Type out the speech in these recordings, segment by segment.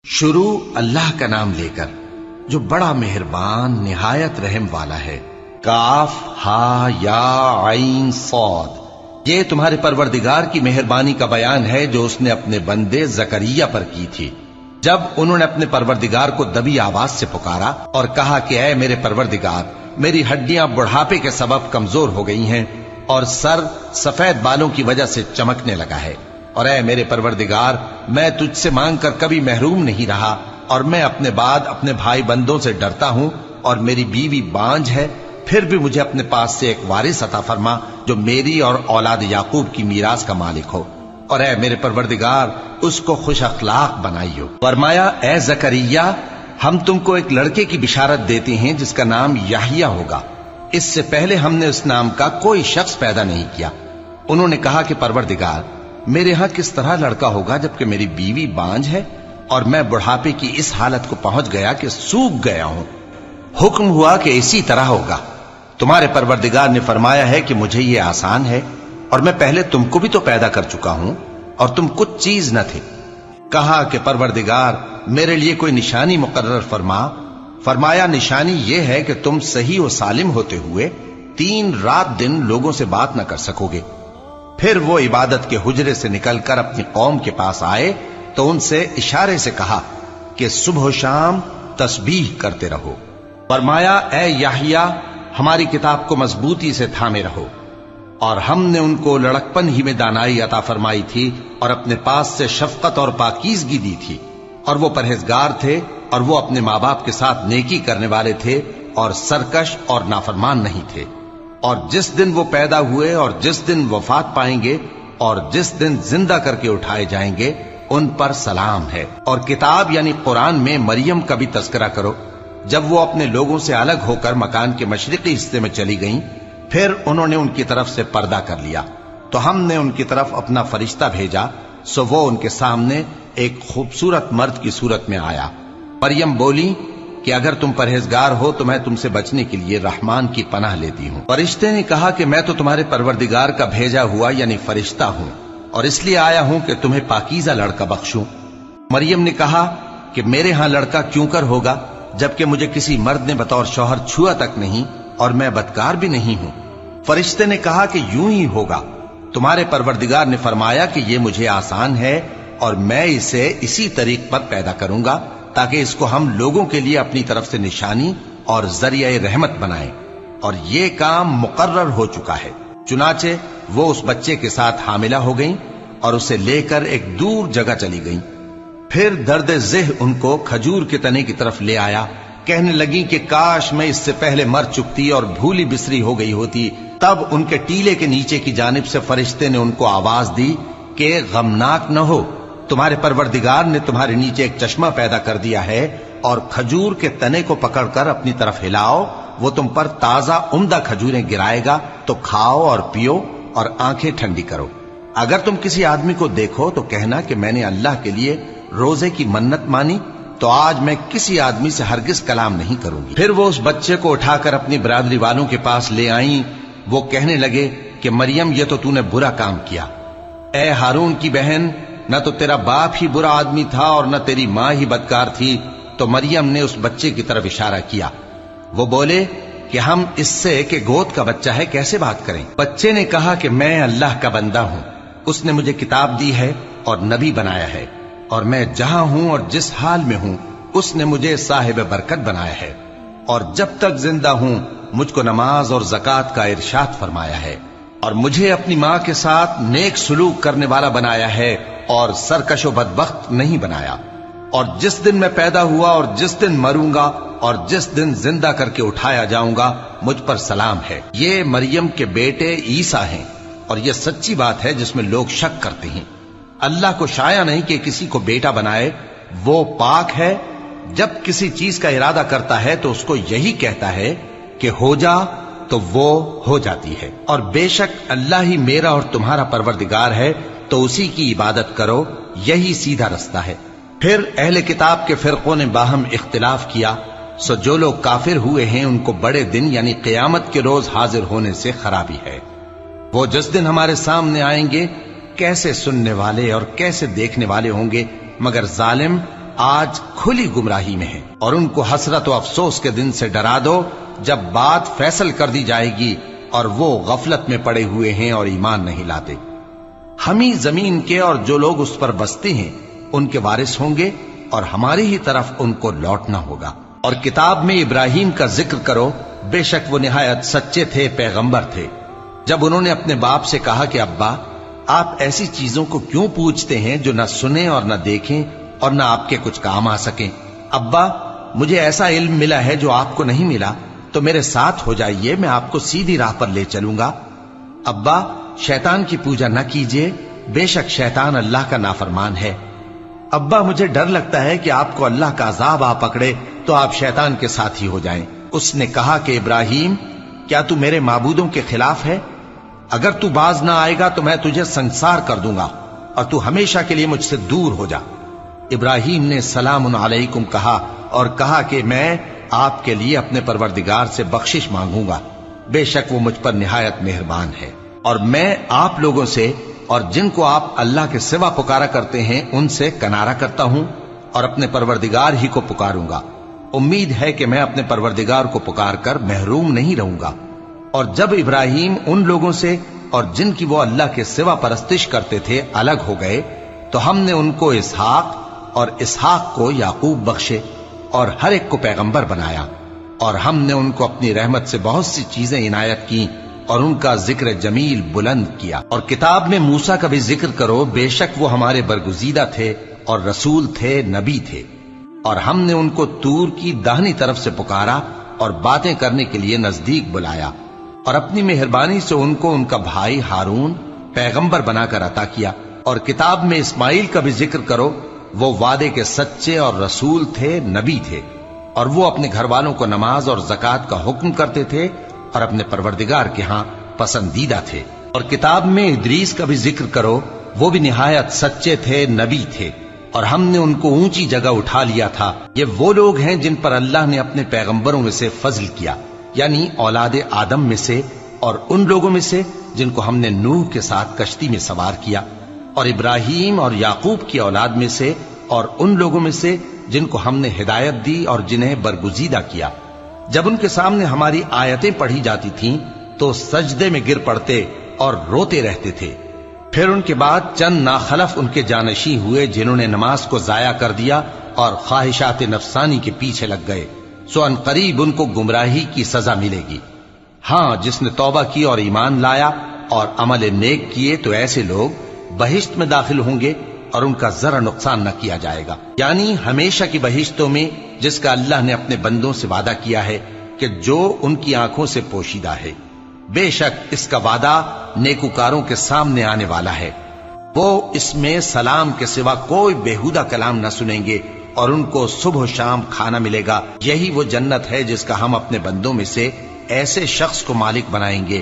شروع اللہ کا نام لے کر جو بڑا مہربان نہایت رحم والا ہے۔ کاف ہا یا عین صاد، یہ تمہارے پروردگار کی مہربانی کا بیان ہے جو اس نے اپنے بندے زکریا پر کی تھی جب انہوں نے اپنے پروردگار کو دبی آواز سے پکارا اور کہا کہ اے میرے پروردگار، میری ہڈیاں بڑھاپے کے سبب کمزور ہو گئی ہیں اور سر سفید بالوں کی وجہ سے چمکنے لگا ہے، اور اے میرے پروردگار، میں تجھ سے مانگ کر کبھی محروم نہیں رہا، اور میں اپنے بعد اپنے بھائی بندوں سے ڈرتا ہوں، اور میری بیوی بانجھ ہے، پھر بھی مجھے اپنے پاس سے ایک وارث عطا فرما جو میری اور اولاد یعقوب کی میراث کا مالک ہو، اور اے میرے پروردگار، اس کو خوش اخلاق بنائیو۔ فرمایا اے زکریا، ہم تم کو ایک لڑکے کی بشارت دیتے ہیں جس کا نام یحییٰ ہوگا، اس سے پہلے ہم نے اس نام کا کوئی شخص پیدا نہیں کیا۔ انہوں نے کہا کہ پروردگار، میرے ہاں کس طرح لڑکا ہوگا جبکہ میری بیوی بانجھ ہے اور میں بڑھاپے کی اس حالت کو پہنچ گیا کہ سوکھ گیا ہوں۔ حکم ہوا کہ اسی طرح ہوگا۔ تمہارے پروردگار نے فرمایا ہے کہ مجھے یہ آسان ہے، اور میں پہلے تم کو بھی تو پیدا کر چکا ہوں اور تم کچھ چیز نہ تھے۔ کہا کہ پروردگار، میرے لیے کوئی نشانی مقرر فرما۔ فرمایا نشانی یہ ہے کہ تم صحیح و سالم ہوتے ہوئے 3 رات دن لوگوں سے بات نہ کر سکو گے۔ پھر وہ عبادت کے حجرے سے نکل کر اپنی قوم کے پاس آئے تو ان سے اشارے سے کہا کہ صبح و شام تسبیح کرتے رہو۔ فرمایا اے یحییٰ، ہماری کتاب کو مضبوطی سے تھامے رہو، اور ہم نے ان کو لڑکپن ہی میں دانائی عطا فرمائی تھی اور اپنے پاس سے شفقت اور پاکیزگی دی تھی، اور وہ پرہیزگار تھے، اور وہ اپنے ماں باپ کے ساتھ نیکی کرنے والے تھے اور سرکش اور نافرمان نہیں تھے۔ اور جس دن وہ پیدا ہوئے اور جس دن وفات پائیں گے اور جس دن زندہ کر کے اٹھائے جائیں گے ان پر سلام ہے۔ اور کتاب یعنی قرآن میں مریم کا بھی تذکرہ کرو، جب وہ اپنے لوگوں سے الگ ہو کر مکان کے مشرقی حصے میں چلی گئیں، پھر انہوں نے ان کی طرف سے پردہ کر لیا تو ہم نے ان کی طرف اپنا فرشتہ بھیجا، سو وہ ان کے سامنے ایک خوبصورت مرد کی صورت میں آیا۔ مریم بولی کہ اگر تم پرہیزگار ہو تو میں تم سے بچنے کے لیے رحمان کی پناہ لیتی ہوں۔ فرشتے نے کہا کہ میں تو تمہارے پروردگار کا بھیجا ہوا یعنی فرشتہ ہوں، اور اس لیے آیا ہوں کہ تمہیں پاکیزہ لڑکا بخشوں۔ مریم نے کہا کہ میرے ہاں لڑکا کیوں کر ہوگا جبکہ مجھے کسی مرد نے بطور شوہر چھوا تک نہیں اور میں بدکار بھی نہیں ہوں۔ فرشتے نے کہا کہ یوں ہی ہوگا۔ تمہارے پروردگار نے فرمایا کہ یہ مجھے آسان ہے اور میں اسے اسی طریق پر پیدا کروں گا تاکہ اس کو ہم لوگوں کے لیے اپنی طرف سے نشانی اور ذریعہ رحمت بنائیں، اور یہ کام مقرر ہو چکا ہے۔ چنانچہ وہ اس بچے کے ساتھ حاملہ ہو گئیں اور اسے لے کر ایک دور جگہ چلی گئیں۔ پھر درد ذہ ان کو کھجور کے تنے کی طرف لے آیا، کہنے لگیں کہ کاش میں اس سے پہلے مر چکتی اور بھولی بسری ہو گئی ہوتی۔ تب ان کے ٹیلے کے نیچے کی جانب سے فرشتے نے ان کو آواز دی کہ غمناک نہ ہو، تمہارے پروردگار نے تمہارے نیچے ایک چشمہ پیدا کر دیا ہے، اور کھجور کے تنے کو پکڑ کر اپنی طرف ہلاؤ، وہ تم پر تازہ عمدہ کھجوریں گرائے گا، تو کھاؤ اور پیو اور آنکھیں ٹھنڈی کرو۔ اگر تم کسی آدمی کو دیکھو تو کہنا کہ میں نے اللہ کے لیے روزے کی منت مانی، تو آج میں کسی آدمی سے ہرگز کلام نہیں کروں گی۔ پھر وہ اس بچے کو اٹھا کر اپنی برادری والوں کے پاس لے آئیں۔ وہ کہنے لگے کہ مریم، یہ تو نے برا کام کیا۔ اے ہارون کی بہن، نہ تو تیرا باپ ہی برا آدمی تھا اور نہ تیری ماں ہی بدکار تھی۔ تو مریم نے اس بچے کی طرف اشارہ کیا۔ وہ بولے کہ ہم اس سے کہ گود کا بچہ ہے کیسے بات کریں؟ بچے نے کہا کہ میں اللہ کا بندہ ہوں، اس نے مجھے کتاب دی ہے اور نبی بنایا ہے، اور میں جہاں ہوں اور جس حال میں ہوں اس نے مجھے صاحب برکت بنایا ہے، اور جب تک زندہ ہوں مجھ کو نماز اور زکوٰۃ کا ارشاد فرمایا ہے، اور مجھے اپنی ماں کے ساتھ نیک سلوک کرنے والا بنایا ہے اور سرکش و بدبخت نہیں بنایا، اور جس دن میں پیدا ہوا اور جس دن مروں گا اور جس دن زندہ کر کے اٹھایا جاؤں گا مجھ پر سلام ہے۔ یہ مریم کے بیٹے عیسیٰ ہیں، اور یہ سچی بات ہے جس میں لوگ شک کرتے ہیں۔ اللہ کو شایع نہیں کہ کسی کو بیٹا بنائے، وہ پاک ہے، جب کسی چیز کا ارادہ کرتا ہے تو اس کو یہی کہتا ہے کہ ہو جا تو وہ ہو جاتی ہے، اور بے شک اللہ ہی میرا اور تمہارا پروردگار ہے، تو اسی کی عبادت کرو، یہی سیدھا رستہ ہے۔ پھر اہل کتاب کے فرقوں نے باہم اختلاف کیا، سو جو لوگ کافر ہوئے ہیں ان کو بڑے دن یعنی قیامت کے روز حاضر ہونے سے خرابی ہے۔ وہ جس دن ہمارے سامنے آئیں گے کیسے سننے والے اور کیسے دیکھنے والے ہوں گے، مگر ظالم آج کھلی گمراہی میں ہیں، اور ان کو حسرت و افسوس کے دن سے ڈرا دو جب بات فیصل کر دی جائے گی اور وہ غفلت میں پڑے ہوئے ہیں اور ایمان نہیں لاتے۔ ہم ہی زمین کے اور جو لوگ اس پر بستے ہیں ان کے وارث ہوں گے، اور ہماری ہی طرف ان کو لوٹنا ہوگا۔ اور کتاب میں ابراہیم کا ذکر کرو، بے شک وہ نہایت سچے تھے، پیغمبر تھے۔ جب انہوں نے اپنے باپ سے کہا کہ ابا، آپ ایسی چیزوں کو کیوں پوچھتے ہیں جو نہ سنیں اور نہ دیکھیں اور نہ آپ کے کچھ کام آ سکیں؟ ابا، مجھے ایسا علم ملا ہے جو آپ کو نہیں ملا، تو میرے ساتھ ہو جائیے، میں آپ کو سیدھی راہ پر لے چلوں گا۔ ابا، شیطان کی پوجا نہ کیجیے، بے شک شیطان اللہ کا نافرمان ہے۔ ابا، مجھے ڈر لگتا ہے کہ آپ کو اللہ کا عذاب آ پکڑے تو آپ شیطان کے ساتھی ہو جائیں۔ اس نے کہا کہ ابراہیم، کیا تو میرے معبودوں کے خلاف ہے؟ اگر تو باز نہ آئے گا تو میں تجھے سنسار کر دوں گا اور تو ہمیشہ کے لیے مجھ سے دور ہو جا۔ ابراہیم نے سلام علیکم کہا اور کہا کہ میں آپ کے لیے اپنے پروردگار سے بخشش مانگوں گا، بے شک وہ مجھ پر نہایت مہربان ہے، اور میں آپ لوگوں سے اور جن کو آپ اللہ کے سوا پکارا کرتے ہیں ان سے کنارہ کرتا ہوں اور اپنے پروردگار ہی کو پکاروں گا۔ امید ہے کہ میں اپنے پروردگار کو پکار کر محروم نہیں رہوں گا۔ اور جب ابراہیم ان لوگوں سے اور جن کی وہ اللہ کے سوا پرستش کرتے تھے الگ ہو گئے تو ہم نے ان کو اسحاق اور اسحاق کو یعقوب بخشے اور ہر ایک کو پیغمبر بنایا، اور ہم نے ان کو اپنی رحمت سے بہت سی چیزیں عنایت کی اور ان کا ذکر جمیل بلند کیا۔ اور کتاب میں موسیٰ کا بھی ذکر کرو، بے شک وہ ہمارے برگزیدہ تھے اور رسول تھے، نبی تھے، اور ہم نے ان کو طور کی داہنی طرف سے پکارا اور باتیں کرنے کے لیے نزدیک بلایا، اور اپنی مہربانی سے ان کو ان کا بھائی ہارون پیغمبر بنا کر عطا کیا۔ اور کتاب میں اسماعیل کا بھی ذکر کرو، وہ وعدے کے سچے اور رسول تھے، نبی تھے، اور وہ اپنے گھر والوں کو نماز اور زکوٰۃ کا حکم کرتے تھے اور اپنے پروردگار کے ہاں پسندیدہ تھے۔ اور کتاب میں ادریس کا بھی ذکر کرو، وہ بھی نہایت سچے تھے، نبی تھے، اور ہم نے ان کو اونچی جگہ اٹھا لیا تھا۔ یہ وہ لوگ ہیں جن پر اللہ نے اپنے پیغمبروں میں سے فضل کیا، یعنی اولاد آدم میں سے، اور ان لوگوں میں سے جن کو ہم نے نوح کے ساتھ کشتی میں سوار کیا، اور ابراہیم اور یعقوب کی اولاد میں سے، اور ان لوگوں میں سے جن کو ہم نے ہدایت دی اور جنہیں برگزیدہ کیا۔ جب ان کے سامنے ہماری آیتیں پڑھی جاتی تھیں تو سجدے میں گر پڑتے اور روتے رہتے تھے۔ پھر ان کے بعد چند ناخلف ان کے جانشین ہوئے جنہوں نے نماز کو ضائع کر دیا اور خواہشات نفسانی کے پیچھے لگ گئے، سو ان قریب ان کو گمراہی کی سزا ملے گی۔ ہاں، جس نے توبہ کی اور ایمان لایا اور عمل نیک کیے تو ایسے لوگ بہشت میں داخل ہوں گے اور ان کا ذرا نقصان نہ کیا جائے گا، یعنی ہمیشہ کی بہشتوں میں جس کا اللہ نے اپنے بندوں سے وعدہ کیا ہے کہ جو ان کی آنکھوں سے پوشیدہ ہے۔ بے شک اس کا وعدہ نیکوکاروں کے سامنے آنے والا ہے، وہ اس میں سلام کے سوا کوئی بیہودہ کلام نہ سنیں گے اور ان کو صبح و شام کھانا ملے گا۔ یہی وہ جنت ہے جس کا ہم اپنے بندوں میں سے ایسے شخص کو مالک بنائیں گے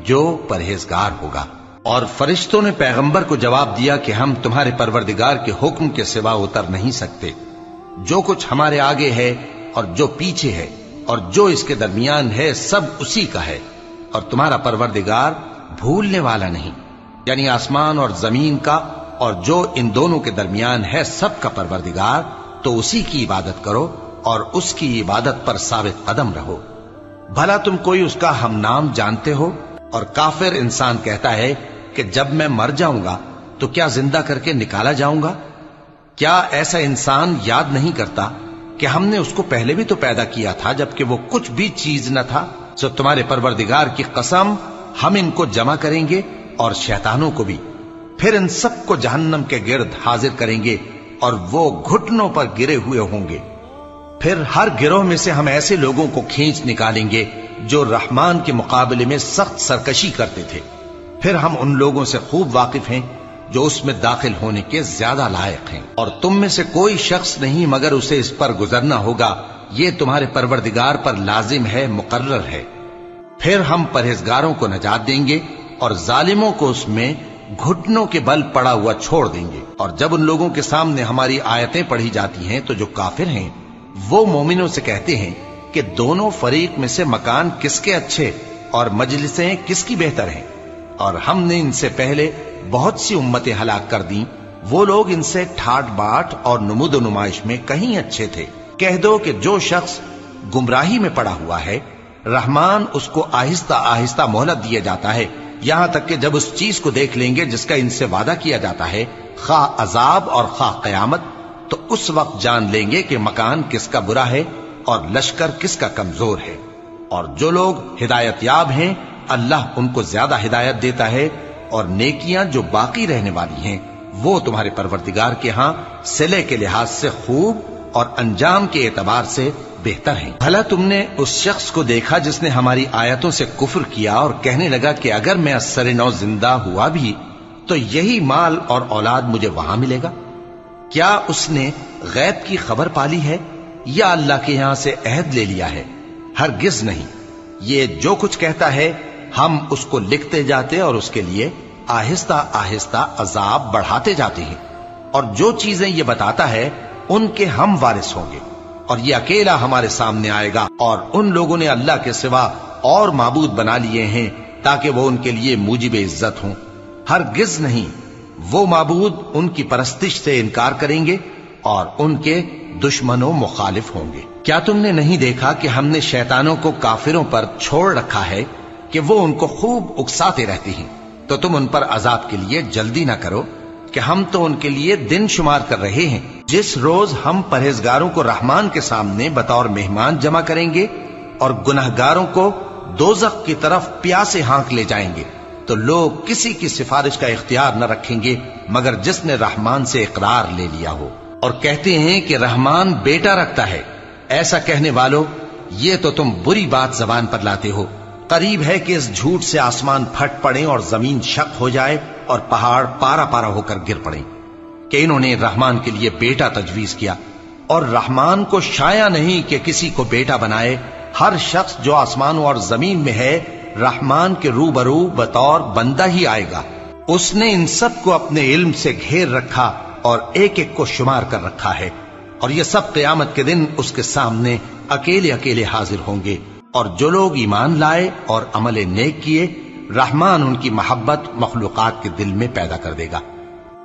جو پرہیزگار ہوگا۔ اور فرشتوں نے پیغمبر کو جواب دیا کہ ہم تمہارے پروردگار کے حکم کے سوا اتر نہیں سکتے، جو کچھ ہمارے آگے ہے اور جو پیچھے ہے اور جو اس کے درمیان ہے سب اسی کا ہے، اور تمہارا پروردگار بھولنے والا نہیں، یعنی آسمان اور زمین کا اور جو ان دونوں کے درمیان ہے سب کا پروردگار، تو اسی کی عبادت کرو اور اس کی عبادت پر ثابت قدم رہو۔ بھلا تم کوئی اس کا ہم نام جانتے ہو؟ اور کافر انسان کہتا ہے کہ جب میں مر جاؤں گا تو کیا زندہ کر کے نکالا جاؤں گا؟ کیا ایسا انسان یاد نہیں کرتا کہ ہم نے اس کو پہلے بھی تو پیدا کیا تھا جبکہ وہ کچھ بھی چیز نہ تھا؟ سو تمہارے پروردگار کی قسم، ہم ان کو جمع کریں گے اور شیطانوں کو بھی، پھر ان سب کو جہنم کے گرد حاضر کریں گے اور وہ گھٹنوں پر گرے ہوئے ہوں گے۔ پھر ہر گروہ میں سے ہم ایسے لوگوں کو کھینچ نکالیں گے جو رحمان کے مقابلے میں سخت سرکشی کرتے تھے، پھر ہم ان لوگوں سے خوب واقف ہیں جو اس میں داخل ہونے کے زیادہ لائق ہیں، اور تم میں سے کوئی شخص نہیں مگر اسے اس پر گزرنا ہوگا، یہ تمہارے پروردگار پر لازم ہے، مقرر ہے۔ پھر ہم پرہیزگاروں کو نجات دیں گے اور ظالموں کو اس میں گھٹنوں کے بل پڑا ہوا چھوڑ دیں گے۔ اور جب ان لوگوں کے سامنے ہماری آیتیں پڑھی جاتی ہیں تو جو کافر ہیں وہ مومنوں سے کہتے ہیں کہ دونوں فریق میں سے مکان کس کے اچھے اور مجلسیں کس کی بہتر ہیں، اور ہم نے ان سے پہلے بہت سی امتیں ہلاک کر دیں وہ لوگ ان سے ٹھاٹ باٹ اور نمود و نمائش میں کہیں اچھے تھے۔ کہہ دو کہ جو شخص گمراہی میں پڑا ہوا ہے، رحمان اس کو آہستہ آہستہ مہلت دیا جاتا ہے، یہاں تک کہ جب اس چیز کو دیکھ لیں گے جس کا ان سے وعدہ کیا جاتا ہے، خواہ عذاب اور خواہ قیامت، تو اس وقت جان لیں گے کہ مکان کس کا برا ہے اور لشکر کس کا کمزور ہے۔ اور جو لوگ ہدایت یاب ہیں، اللہ ان کو زیادہ ہدایت دیتا ہے، اور نیکیاں جو باقی رہنے والی ہیں وہ تمہارے پروردگار کے ہاں صلے کے لحاظ سے خوب اور انجام کے اعتبار سے بہتر ہیں۔ بھلا تم نے اس شخص کو دیکھا جس نے ہماری آیتوں سے کفر کیا اور کہنے لگا کہ اگر میں اثر نو زندہ ہوا بھی تو یہی مال اور اولاد مجھے وہاں ملے گا؟ کیا اس نے غیب کی خبر پالی ہے یا اللہ کے یہاں سے عہد لے لیا ہے؟ ہرگز نہیں، یہ جو کچھ کہتا ہے ہم اس کو لکھتے جاتے اور اس کے لیے آہستہ آہستہ عذاب بڑھاتے جاتے ہیں، اور جو چیزیں یہ بتاتا ہے ان کے ہم وارث ہوں گے، اور یہ اکیلا ہمارے سامنے آئے گا، اور ان لوگوں نے اللہ کے سوا اور معبود بنا لیے ہیں تاکہ وہ ان کے لیے موجب عزت ہوں۔ ہرگز نہیں، وہ معبود ان کی پرستش سے انکار کریں گے اور ان کے دشمن و مخالف ہوں گے۔ کیا تم نے نہیں دیکھا کہ ہم نے شیطانوں کو کافروں پر چھوڑ رکھا ہے کہ وہ ان کو خوب اکساتے رہتے ہیں؟ تو تم ان پر عذاب کے لیے جلدی نہ کرو کہ ہم تو ان کے لیے دن شمار کر رہے ہیں۔ جس روز ہم پرہیزگاروں کو رحمان کے سامنے بطور مہمان جمع کریں گے اور گنہگاروں کو دوزخ کی طرف پیاسے ہانک لے جائیں گے، تو لوگ کسی کی سفارش کا اختیار نہ رکھیں گے مگر جس نے رحمان سے اقرار لے لیا ہو، اور کہتے ہیں کہ رحمان بیٹا رکھتا ہے۔ ایسا کہنے والوں، یہ تو تم بری بات زبان پر لاتے ہو۔ قریب ہے کہ اس جھوٹ سے آسمان پھٹ پڑیں اور زمین شق ہو جائے اور پہاڑ پارا پارا ہو کر گر پڑیں کہ انہوں نے رحمان کے لیے بیٹا تجویز کیا، اور رحمان کو شایع نہیں کہ کسی کو بیٹا بنائے۔ ہر شخص جو آسمانوں اور زمین میں ہے رحمان کے روبرو بطور بندہ ہی آئے گا۔ اس نے ان سب کو اپنے علم سے گھیر رکھا اور ایک ایک کو شمار کر رکھا ہے، اور یہ سب قیامت کے دن اس کے سامنے اکیلے اکیلے حاضر ہوں گے۔ اور جو لوگ ایمان لائے اور عمل نیک کیے، رحمان ان کی محبت مخلوقات کے دل میں پیدا کر دے گا۔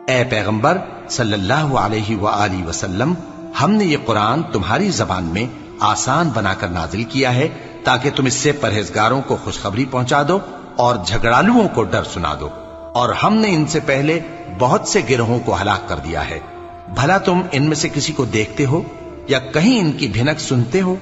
اے پیغمبر صلی اللہ علیہ وآلہ وسلم، ہم نے یہ قرآن تمہاری زبان میں آسان بنا کر نازل کیا ہے تاکہ تم اس سے پرہیزگاروں کو خوشخبری پہنچا دو اور جھگڑالوؤں کو ڈر سنا دو، اور ہم نے ان سے پہلے بہت سے گروہوں کو ہلاک کر دیا ہے۔ بھلا تم ان میں سے کسی کو دیکھتے ہو یا کہیں ان کی بھنک سنتے ہو؟